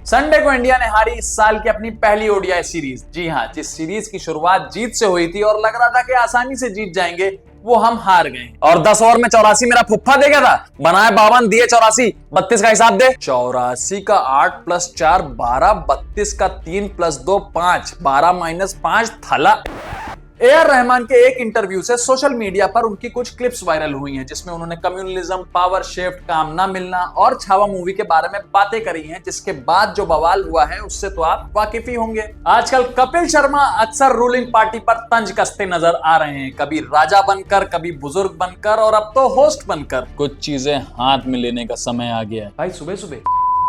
Sunday को India ने हारी इस साल की अपनी पहली ओडीआई सीरीज। जी हां, जिस सीरीज की शुरुआत जीत से हुई थी और लग रहा था कि आसानी से जीत जाएंगे, वो हम हार गए। और 10 ओवर में 84 मेरा फुफ्फा दे गया था, बनाए 52, दिए 84। 32 का हिसाब दे। 84 का 8 + 4 12, 32 का 3 + 2 5, 12 - 5 थला। ए.आर. रहमान के एक इंटरव्यू से सोशल मीडिया पर उनकी कुछ क्लिप्स वायरल हुई हैं, जिसमें उन्होंने कम्युनलिज्म, पावर शिफ्ट, काम ना मिलना और छावा मूवी के बारे में बातें करी हैं, जिसके बाद जो बवाल हुआ है उससे तो आप वाकिफ ही होंगे। आजकल कपिल शर्मा अक्सर रूलिंग पार्टी पर तंज कसते नजर आ रहे हैं, कभी राजा बनकर, कभी बुजुर्ग बनकर और अब तो होस्ट बनकर। कुछ चीजें हाथ में लेने का समय आ गया है भाई। सुबह सुबह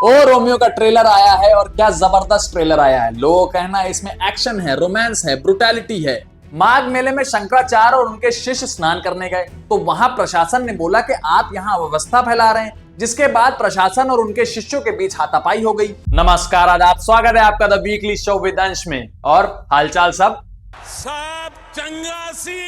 ओ रोमियो का ट्रेलर आया है, और क्या जबरदस्त ट्रेलर आया है। लोगों का कहना है इसमें एक्शन है, रोमांस है, ब्रुटैलिटी है। माघ मेले में शंकराचार्य और उनके शिष्य स्नान करने गए, तो वहां प्रशासन ने बोला कि आप यहां अव्यवस्था फैला रहे हैं, जिसके बाद प्रशासन और उनके शिष्यों के बीच हाथापाई हो गई। नमस्कार, आदाब, स्वागत है आपका द वीकली शो विद अंश में। और हालचाल सब चंगासी।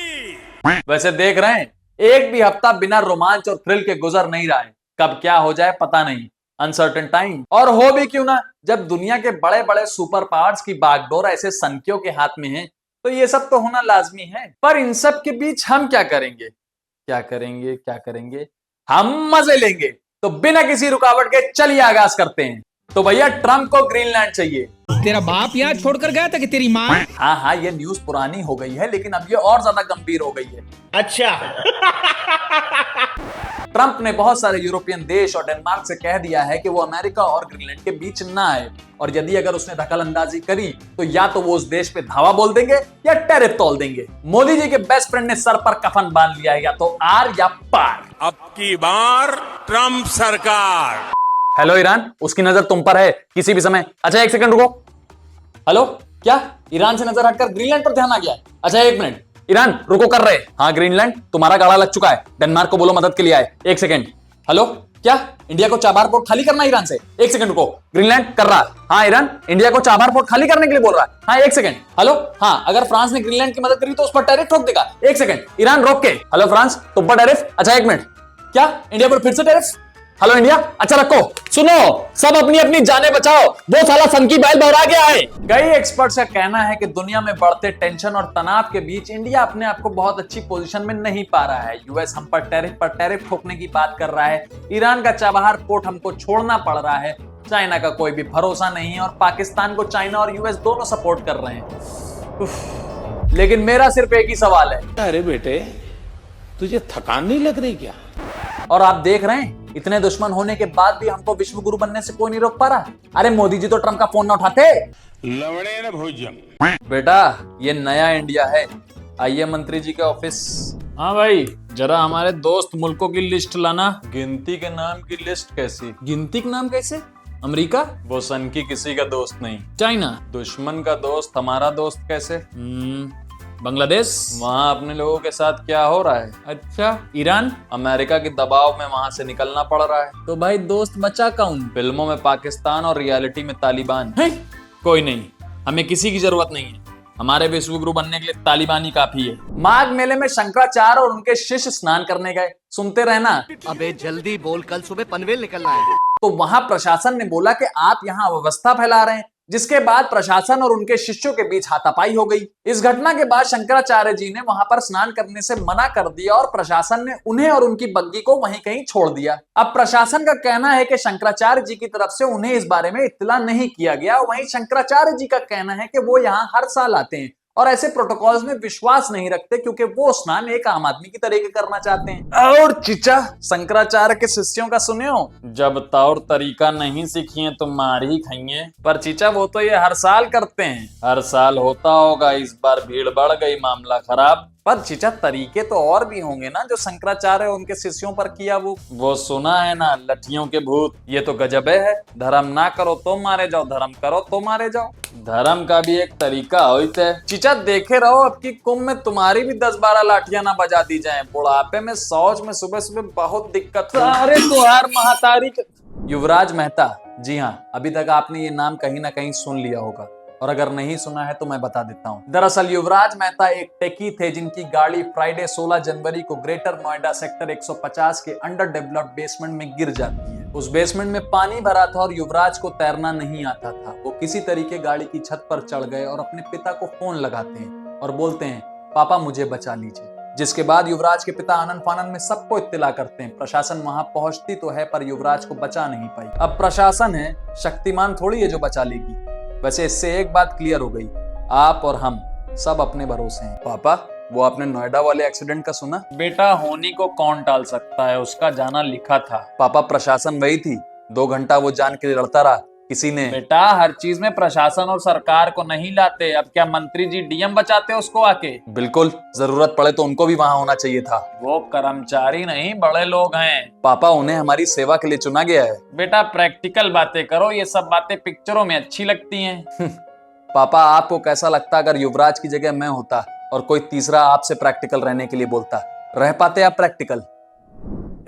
वैसे देख रहे हैं, एक भी हफ्ता बिना रोमांच और थ्रिल के गुजर नहीं रहा है। कब क्या हो जाए पता नहीं, अनसर्टेन टाइम। और हो भी क्यों ना, जब दुनिया के बड़े बड़े सुपर पावर्स की बागडोर ऐसे सनकियों के हाथ में है, तो ये सब तो होना लाजमी है। पर इन सब के बीच हम क्या करेंगे? क्या करेंगे? हम मजे लेंगे। तो बिना किसी रुकावट के चलिए आगाज करते हैं। तो भैया, ट्रंप को ग्रीनलैंड चाहिए। तेरा बाप यहाँ छोड़कर गया था कि तेरी माँ? हाँ, ये न्यूज पुरानी हो गई है, लेकिन अब ये और ज्यादा गंभीर हो गई है। अच्छा। ट्रंप ने बहुत सारे यूरोपियन देश और डेनमार्क से कह दिया है कि वो अमेरिका और ग्रीनलैंड के बीच ना आए, और यदि अगर उसने दखल अंदाजी करी तो या तो वो उस देश पे धावा बोल देंगे या टैरिफ तोल देंगे। मोदी जी के बेस्ट फ्रेंड ने सर पर कफन बांध लिया है, या तो आर या पार। अब की बार ट्रंप सरकार। हेलो ईरान, उसकी नजर तुम पर है किसी भी समय। अच्छा, एक सेकंड रुको। हेलो, क्या ईरान से नजर हटकर ग्रीनलैंड पर ध्यान आ गया? अच्छा, एक मिनट, ईरान रुको, कर रहे। हाँ ग्रीनलैंड, तुम्हारा गाड़ा लग चुका है, डेनमार्क को बोलो मदद के लिए आए। एक सेकंड। हेलो, क्या इंडिया को चाबार पोर्ट खाली करना है ईरान से? एक सेकंड रुको, ग्रीनलैंड कर रहा। हाँ ईरान, इंडिया को चाबार पोर्ट खाली करने के लिए बोल रहा है। हाँ एक सेकंड। हेलो, हाँ अगर फ्रांस ने ग्रीनलैंड की मदद करी तो उस पर टैरिफ ठोक देगा। एक सेकंड, ईरान रोक के। हेलो फ्रांस, तुम पर टैरिफ? अच्छा एक मिनट, क्या इंडिया पर फिर से टैरिफ? हेलो इंडिया, अच्छा रखो। सुनो, सब अपनी अपनी जाने बचाओ, वो साला सनकी बैल बहरा गया है। कई एक्सपर्ट्स का कहना है कि दुनिया में बढ़ते टेंशन और तनाव के बीच इंडिया अपने आप को बहुत अच्छी पोजीशन में नहीं पा रहा है। यूएस हम पर टैरिफ ठोकने की बात कर रहा है, ईरान का चाबहार पोर्ट हमको छोड़ना पड़ रहा है, चाइना का कोई भी भरोसा नहीं है, और पाकिस्तान को चाइना और यूएस दोनों सपोर्ट कर रहे हैं। लेकिन मेरा सिर्फ एक ही सवाल है। अरे बेटे, तुझे थकान नहीं लग रही क्या? और आप देख रहे हैं, इतने दुश्मन होने के बाद भी हमको विश्व गुरु बनने से कोई नहीं रोक पा रहा। अरे मोदी जी तो ट्रंप का फोन ना उठाते। लवड़े न भोजन। बेटा, ये नया इंडिया है। आइए मंत्री जी के ऑफिस। हाँ भाई, जरा हमारे दोस्त मुल्कों की लिस्ट लाना। गिनती के नाम की लिस्ट कैसी? गिनती के नाम कैसे? अमेरिका? वो सन की किसी का दोस्त नहीं। चाइना? दुश्मन का दोस्त हमारा दोस्त कैसे? बांग्लादेश? वहाँ अपने लोगों के साथ क्या हो रहा है? अच्छा, ईरान? अमेरिका के दबाव में वहाँ से निकलना पड़ रहा है। तो भाई दोस्त बचा कौन? फिल्मों में पाकिस्तान और रियलिटी में तालिबान है। कोई नहीं, हमें किसी की जरूरत नहीं है, हमारे विश्व गुरु बनने के लिए तालिबान ही काफी है। माघ मेले में शंकराचार्य और उनके शिष्य स्नान करने गए, सुनते रहना। अबे जल्दी बोल, कल सुबह पनवेल निकलना है। तो वहां प्रशासन ने बोला कि आप यहां अव्यवस्था फैला रहे हैं, जिसके बाद प्रशासन और उनके शिष्यों के बीच हाथापाई हो गई। इस घटना के बाद शंकराचार्य जी ने वहां पर स्नान करने से मना कर दिया, और प्रशासन ने उन्हें और उनकी बग्गी को वहीं कहीं छोड़ दिया। अब प्रशासन का कहना है कि शंकराचार्य जी की तरफ से उन्हें इस बारे में इत्तला नहीं किया गया। वहीं शंकराचार्य जी का कहना है कि वो यहाँ हर साल आते हैं और ऐसे प्रोटोकॉल्स में विश्वास नहीं रखते, क्योंकि वो स्नान एक आम आदमी की तरीके करना चाहते हैं। और चीचा, शंकराचार्य के शिष्यों का सुने हो, जब तौर तरीका नहीं सीखिए तो मार ही खाइए। पर चीचा, वो तो ये हर साल करते हैं। हर साल होता होगा, इस बार भीड़ बढ़ गई, मामला खराब। पर चीचा, तरीके तो और भी होंगे ना जो शंकराचार्य उनके शिष्यों पर किया। वो सुना है ना, लठियों के भूत। ये तो गजबे है। धर्म ना करो तो मारे जाओ, धर्म करो तो मारे जाओ। धर्म का भी एक तरीका होता है। चीचा, देखे रहो अब की कुंभ में तुम्हारी भी 10-12 लाठियां ना बजा दी जाएं। बुढ़ापे में शौच में सुबह सुबह बहुत दिक्कत। अरे तुहार महातारी। युवराज मेहता, जी हाँ, अभी तक आपने ये नाम कहीं ना कहीं सुन लिया होगा, और अगर नहीं सुना है तो मैं बता देता हूँ। दरअसल युवराज मेहता एक टेकी थे, जिनकी गाड़ी फ्राइडे 16 जनवरी को ग्रेटर नोएडा सेक्टर 150 के अंडर डेवलप्ड बेसमेंट में गिर जाती है। उस बेसमेंट में पानी भरा था और युवराज को तैरना नहीं आता था। वो किसी तरीके गाड़ी की छत पर चढ़ गए और अपने पिता को फोन लगाते हैं और बोलते हैं, पापा मुझे बचा लीजिए। जिसके बाद युवराज के पिता आनन फानन में सबको इत्तला करते हैं। प्रशासन वहां पहुंचती तो है पर युवराज को बचा नहीं पाई। अब प्रशासन है, शक्तिमान थोड़ी है जो बचा लेगी। वैसे इससे एक बात क्लियर हो गई, आप और हम सब अपने भरोसे हैं। पापा वो आपने नोएडा वाले एक्सीडेंट का सुना? बेटा होनी को कौन टाल सकता है, उसका जाना लिखा था। पापा प्रशासन वही थी, 2 घंटा वो जान के लिए लड़ता रहा, किसी ने। बेटा हर चीज में प्रशासन और सरकार को नहीं लाते। अब क्या मंत्री जी डीएम बचाते उसको आके? बिल्कुल, जरूरत पड़े तो उनको भी वहां होना चाहिए था। वो कर्मचारी नहीं बड़े लोग हैं। पापा उन्हें हमारी सेवा के लिए चुना गया है। बेटा प्रैक्टिकल बातें करो, ये सब बातें पिक्चरों में अच्छी लगती हैं। पापा आपको कैसा लगता अगर युवराज की जगह मैं होता और कोई तीसरा आपसे प्रैक्टिकल रहने के लिए बोलता? रह पाते आप प्रैक्टिकल?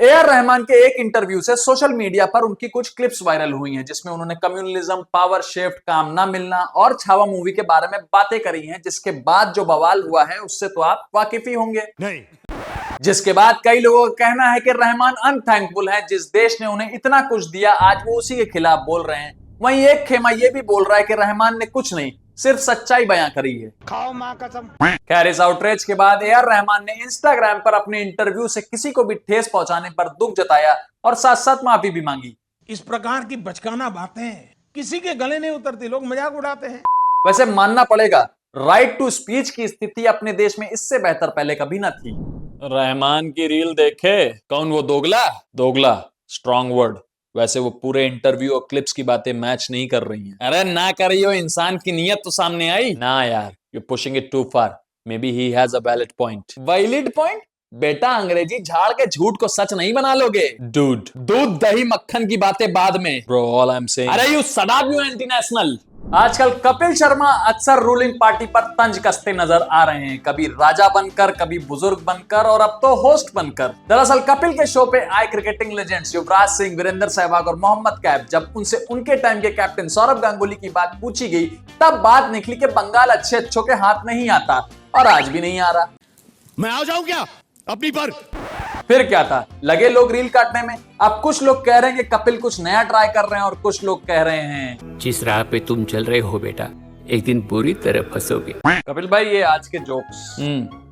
ए.आर. रहमान के एक इंटरव्यू से सोशल मीडिया पर उनकी कुछ क्लिप्स वायरल हुई हैं जिसमें उन्होंने कम्युनलिज्म, पावर शिफ्ट, काम ना मिलना और छावा मूवी के बारे में बातें करी हैं, जिसके बाद जो बवाल हुआ है उससे तो आप वाकिफ ही होंगे। नहीं। जिसके बाद कई लोगों का कहना है कि रहमान अनथैंकफुल है, जिस देश ने उन्हें इतना कुछ दिया आज वो उसी के खिलाफ बोल रहे हैं। वहीं एक खेमा ये भी बोल रहा है कि रहमान ने कुछ नहीं, सिर्फ सच्चाई बयां करी है। खाओ मां कसम। खैर इस आउटरीच के बाद ए.आर. रहमान ने इंस्टाग्राम पर अपने इंटरव्यू से किसी को भी ठेस पहुंचाने पर दुख जताया और साथ साथ माफी भी मांगी। इस प्रकार की बचकाना बातें किसी के गले नहीं उतरती, लोग मजाक उड़ाते हैं। वैसे मानना पड़ेगा, राइट टू स्पीच की स्थिति अपने देश में इससे बेहतर पहले कभी न थी। रहमान की रील देखे? कौन वो दोगला? दोगला स्ट्रॉन्ग वर्ड। वैसे वो पूरे इंटरव्यू और क्लिप्स की बातें मैच नहीं कर रही हैं। अरे ना करियो, इंसान की नीयत तो सामने आई ना यार, you pushing it too far. Maybe he has a valid point. Valid point? बेटा अंग्रेजी झाड़ के झूठ को सच नहीं बना लोगे। डूड। दूध दही मक्खन की बातें बाद में। Bro all I am saying, अरे यू सडाब यू एंटी नेशनल। आजकल कपिल शर्मा अक्सर रूलिंग पार्टी पर तंज कसते नजर आ रहे हैं, कभी राजा बनकर, कभी बुजुर्ग बनकर और अब तो होस्ट बनकर। दरअसल कपिल के शो पे आए क्रिकेटिंग लेजेंड्स युवराज सिंह, वीरेंद्र सहवाग और मोहम्मद कैफ जब उनसे उनके टाइम के कैप्टन सौरव गांगुली की बात पूछी गई तब बात निकली कि बंगाल अच्छे अच्छों के हाथ नहीं आता और आज भी नहीं आ रहा। मैं आ जाऊं क्या अपनी पर? फिर क्या था, लगे लोग रील काटने में। अब कुछ लोग कह रहे हैं कि कपिल कुछ नया ट्राई कर रहे हैं और कुछ लोग कह रहे हैं जिस राह पे तुम चल रहे हो बेटा, एक दिन बुरी तरह फंसोगे। कपिल भाई ये आज के जोक्स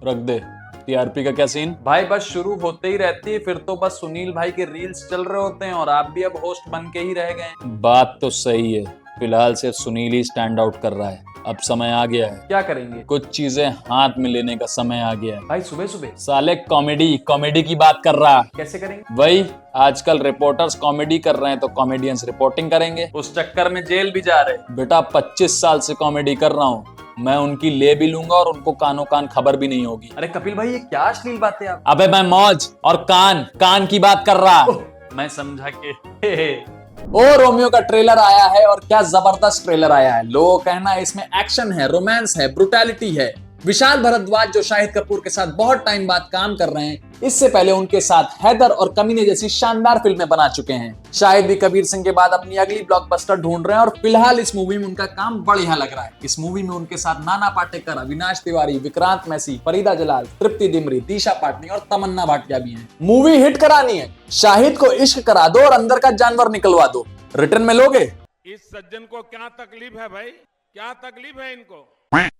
रख दे। टीआरपी का क्या सीन? भाई बस शुरू होते ही रहती है, फिर तो बस सुनील भाई के रील्स चल रहे होते हैं और आप भी अब होस्ट बन के ही रह गए। बात तो सही है, फिलहाल सिर्फ सुनील ही स्टैंड आउट कर रहा है। अब समय आ गया है, क्या करेंगे? कुछ चीजें हाथ में लेने का समय आ गया है। भाई सुबह सुबह साले कॉमेडी की बात कर रहा। कैसे करेंगे? वही आजकल रिपोर्टर्स कॉमेडी कर रहे हैं तो कॉमेडियंस रिपोर्टिंग करेंगे। उस चक्कर में जेल भी जा रहे। बेटा 25 साल से कॉमेडी कर रहा हूँ, मैं उनकी ले भी लूंगा और उनको कानों कान खबर भी नहीं होगी। अरे कपिल भाई ये क्या अश्लील बातें आप। अबे मैं मौज और कान की बात कर रहा। मैं समझा के ओ रोमियो का ट्रेलर आया है और क्या जबरदस्त ट्रेलर आया है। लोगों का कहना है इसमें एक्शन है, रोमांस है, ब्रुटैलिटी है। विशाल भारद्वाज जो शाहिद कपूर के साथ बहुत टाइम बाद काम कर रहे हैं, इससे पहले उनके साथ हैदर और कमीने जैसी शानदार फिल्में बना चुके हैं। शाहिद भी कबीर सिंह के बाद अपनी अगली ब्लॉकबस्टर ढूंढ रहे हैं और फिलहाल इस मूवी में उनका काम बढ़िया लग रहा है। इस मूवी में उनके साथ नाना पाटेकर, अविनाश तिवारी, विक्रांत मैसी, फरीदा जलाल, तृप्ति डिमरी, दिशा पाटनी और तमन्ना भाटिया भी हैं। मूवी हिट करानी है, शाहिद को इश्क करा दो और अंदर का जानवर निकलवा दो। रिटर्न में लोगे? इस सज्जन को क्या तकलीफ है भाई, क्या तकलीफ है इनको?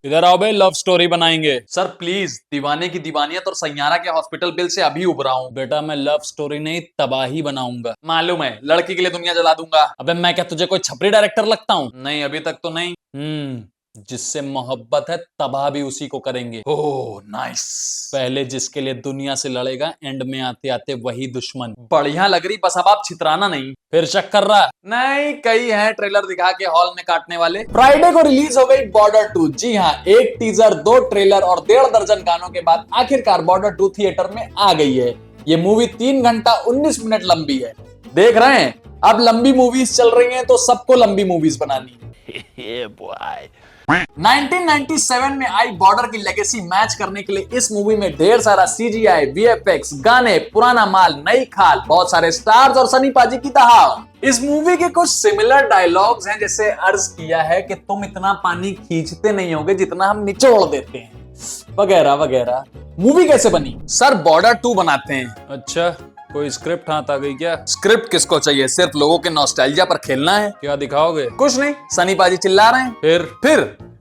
इधर आओ भाई, लव स्टोरी बनाएंगे। सर प्लीज, दीवाने की दीवानियत और सैयारा के हॉस्पिटल बिल से अभी उभरा हूँ। बेटा मैं लव स्टोरी नहीं तबाही बनाऊंगा। मालूम है, लड़की के लिए दुनिया जला दूंगा। अबे मैं क्या तुझे कोई छपरी डायरेक्टर लगता हूँ? नहीं अभी तक तो नहीं। जिससे मोहब्बत है तबाह भी उसी को करेंगे। Oh nice. पहले जिसके लिए दुनिया से लड़ेगा, एंड में आते आते वही दुश्मन। बढ़िया लग रही, बस अब आप छितराना नहीं। फिर शक कर रहा? नहीं, कई हैं ट्रेलर दिखा के हॉल में काटने वाले। फ्राइडे को रिलीज हो गई बॉर्डर 2। जी हाँ, एक टीजर, 2 ट्रेलर और 1.5 दर्जन गानों के बाद आखिरकार बॉर्डर 2 थिएटर में आ गई है। ये मूवी 3 घंटा 19 मिनट लंबी है। देख रहे हैं, अब लंबी मूवीज चल रही हैं तो सबको लंबी मूवीज बनानी है। 1997 में आई बॉर्डर की लेगेसी मैच करने के लिए इस मूवी में ढेर सारा सीजीआई, वीएफएक्स, गाने, पुराना माल, नई खाल, बहुत सारे स्टार्स और सनी पाजी की दहाड़। इस मूवी के कुछ सिमिलर डायलॉग्स हैं, जैसे अर्ज किया है कि तुम इतना पानी खींचते नहीं होगे जितना हम निचोड़ देते हैं, वगैरह वगैरह। मूवी कैसे बनी? सर बॉर्डर 2 बनाते हैं। अच्छा, कोई स्क्रिप्ट हाथ आ गई क्या? स्क्रिप्ट किसको चाहिए, सिर्फ लोगों के नॉस्टैल्जिया पर खेलना है। क्या दिखाओगे? कुछ नहीं, सनी पाजी चिल्ला रहे हैं।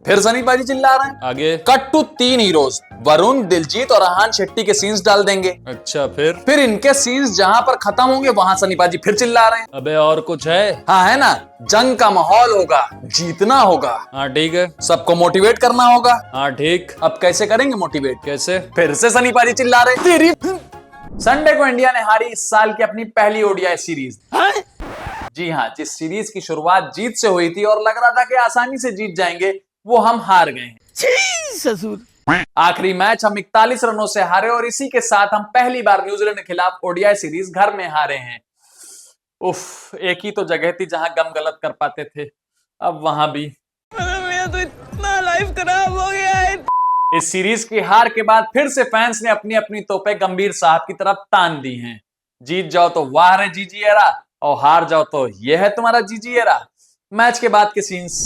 फिर सनी पाजी चिल्ला रहे हैं। आगे? Cut to 3 heroes, Varun, Diljit और अहान शेट्टी के सीन्स डाल देंगे। अच्छा, फिर इनके सीन्स जहां पर खत्म होंगे वहां सनी पाजी फिर चिल्ला रहे हैं। अबे और कुछ है? हाँ है ना, जंग का माहौल होगा, जीतना होगा, हाँ ठीक है। सबको मोटिवेट करना होगा। हाँ ठीक। अब कैसे करेंगे मोटिवेट? कैसे? फिर से सनी पाजी चिल्ला रहे तेरी। संडे को इंडिया ने हारी इस साल की अपनी पहली ओडीआई सीरीज। जी हाँ, जिस सीरीज की शुरुआत जीत से हुई थी और लग रहा था कि आसानी से जीत जाएंगे, वो हम हार गए। आखिरी मैच हम 41 रनों से हारे और इसी के साथ हम पहली बार न्यूजीलैंड के खिलाफ ओडीआई सीरीज घर में हारे हैं। उफ, एक ही तो जगह थी जहां गम गलत कर पाते थे, अब वहां भी। मेरा तो इतना लाइफ खराब हो गया है। इस सीरीज की हार के बाद फिर से फैंस ने अपनी अपनी तोपें गंभीर साहब की तरफ तान दी हैं। जीत जाओ तो वाह रे जीजी एरा, और हार जाओ तो यह है तुम्हारा जीजी एरा। मैच के बाद के सीन्स।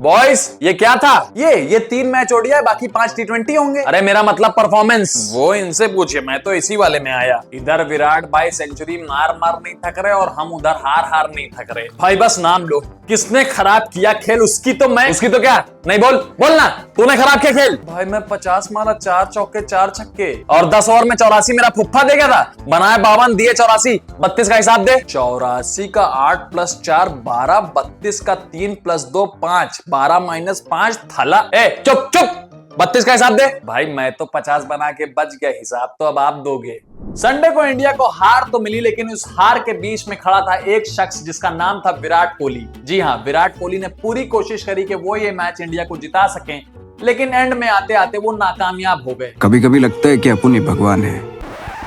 बॉयज, ये क्या था? ये 3 मैच ओडीआई, बाकी 5 टी20 होंगे। अरे मेरा मतलब परफॉर्मेंस। वो इनसे पूछिए, मैं तो इसी वाले में आया। इधर विराट भाई सेंचुरी मार नहीं थक रहे और हम उधर हार नहीं थक रहे। भाई बस नाम लो, किसने खराब किया खेल उसकी तो क्या नहीं, बोलना तूने खराब किया खेल। भाई मैं 50 मारा, 4 चौके 4 छक्के और 10 ओवर में 84 मेरा फुफ्फा दे गया था। बनाया 52, दिए 84, 32 का हिसाब दे। 84 का 8 + 4 12, 32 का 3 + 2 5, 12 - 5 थला। चुप 32 का हिसाब दे। भाई मैं तो 50 बना के बच गया, हिसाब तो अब आप दोगे। संडे को इंडिया को हार तो मिली, लेकिन उस हार के बीच में खड़ा था एक शख्स जिसका नाम था विराट कोहली। जी हाँ, विराट कोहली ने पूरी कोशिश करी कि वो ये मैच इंडिया को जिता सकें, लेकिन एंड में आते आते वो नाकामयाब हो गए। कभी कभी लगता है कि अपन ही भगवान है।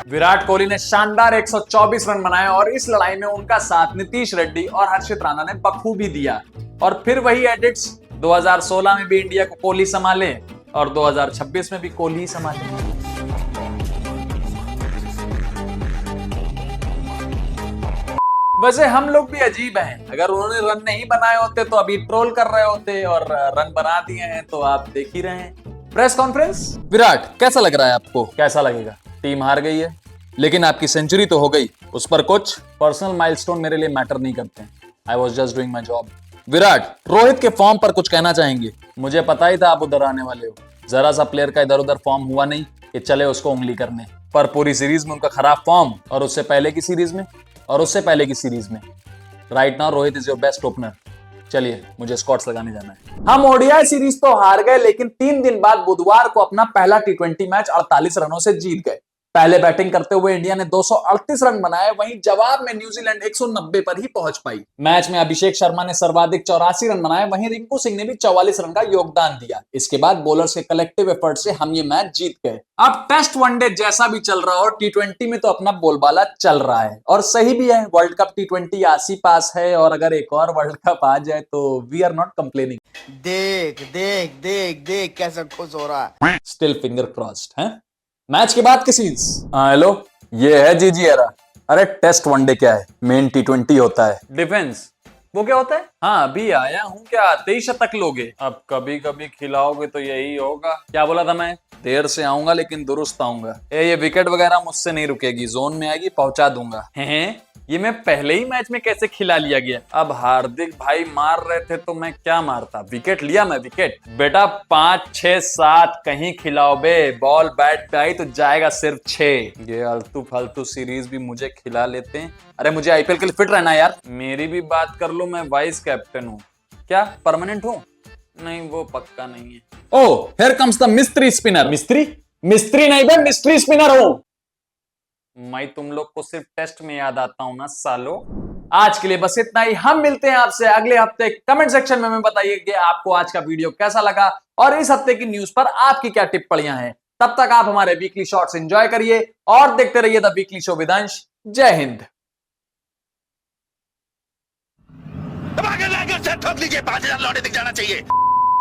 विराट कोहली ने शानदार 124 रन बनाए और इस लड़ाई में उनका साथ नीतीश रेड्डी और हर्षित राणा ने बखूबी दिया। और फिर वही एडिट्स, 2016 में भी इंडिया को कोहली संभाले और 2026 में भी कोहली ही संभाले। वैसे हम लोग भी अजीब हैं, अगर उन्होंने रन नहीं बनाए होते तो अभी ट्रोल कर रहे होते, और रन बना दिए हैं तो आप देख ही रहे हैं। Press conference. विराट, कैसा लग रहा है आपको? कैसा लगेगा, टीम हार गई है, लेकिन आपकी सेंचुरी तो हो गई, उस पर कुछ पर्सनल माइलस्टोन मेरे लिए मैटर नहीं करते। I was just doing my job. Virat, Rohit के फॉर्म पर कुछ कहना चाहेंगे? मुझे पता ही था आप उधर आने वाले हो। जरा सा प्लेयर का इधर उधर फॉर्म हुआ नहीं कि चले उसको उंगली करने, पर पूरी सीरीज में उनका खराब फॉर्म, और उससे पहले की सीरीज में और उससे पहले की सीरीज में। Right now Rohit is your best opener. चलिए, मुझे स्कॉट्स लगाने जाना है। हम ओडीआई सीरीज तो हार गए, लेकिन 3 दिन बाद बुधवार को अपना पहला टी20 मैच 48 रनों से जीत गए। पहले बैटिंग करते हुए इंडिया ने 238 रन बनाए, वहीं जवाब में न्यूजीलैंड 190 पर ही पहुंच पाई। मैच में अभिषेक शर्मा ने सर्वाधिक 84 रन बनाए, वहीं रिंकू सिंह ने भी 44 रन का योगदान दिया। इसके बाद बॉलर्स के कलेक्टिव एफर्ट से हम ये मैच जीत गए। अब टेस्ट वनडे जैसा भी चल रहा हो, टी20 में तो अपना बोलबाला चल रहा है और सही भी है। वर्ल्ड कप टी20 आसी पास है और अगर एक और वर्ल्ड कप आ जाए तो वी आर नॉट कंप्लेनिंग। देख कैसा खुश हो रहा है। स्टिल फिंगर क्रॉस्ड है। मैच के बाद के सीन्स। हेलो, ये है जीजी एरा। अरे टेस्ट वनडे क्या है, मेन टी20 होता है। डिफेंस, वो क्या होता है? हाँ, अभी आया हूँ, क्या आते ही शतक लोगे? अब कभी कभी खिलाओगे तो यही होगा। क्या बोला था मैं? देर से आऊंगा लेकिन दुरुस्त आऊंगा। ये विकेट वगैरह मुझसे नहीं रुकेगी, जोन में आएगी पहुंचा दूंगा। हैं? ये मैं पहले ही मैच में कैसे खिला लिया गया? अब हार्दिक भाई मार रहे थे तो मैं क्या मारता? विकेट लिया मैं, विकेट। बेटा 5 6 7 कहीं खिलाओ बे, बॉल बैट पे आई तो जाएगा सिर्फ 6। ये आलतू फालतू सीरीज भी मुझे खिला लेते हैं। अरे मुझे आईपीएल के लिए फिट रहना है यार। मेरी भी बात कर लो, मैं वाइस कैप्टन हूँ। क्या परमानेंट हूँ? नहीं, वो पक्का नहीं है। Oh, here comes the mystery spinner. मिस्त्री नहीं बे, मिस्ट्री स्पिनर हूँ मैं। तुम लोग को सिर्फ टेस्ट में याद आता हूं ना सालो। आज के लिए बस इतना ही। हम मिलते हैं आपसे अगले हफ्ते। कमेंट सेक्शन में हमें बताइए कि आपको आज का वीडियो कैसा लगा और इस हफ्ते की न्यूज पर आपकी क्या टिप्पणियां हैं। तब तक आप हमारे वीकली शॉर्ट्स एंजॉय करिए और देखते रहिए द वीकली शो विद अंश। जय हिंद। ठोक लीजिए, 5000 लौटे दिख जाना चाहिए।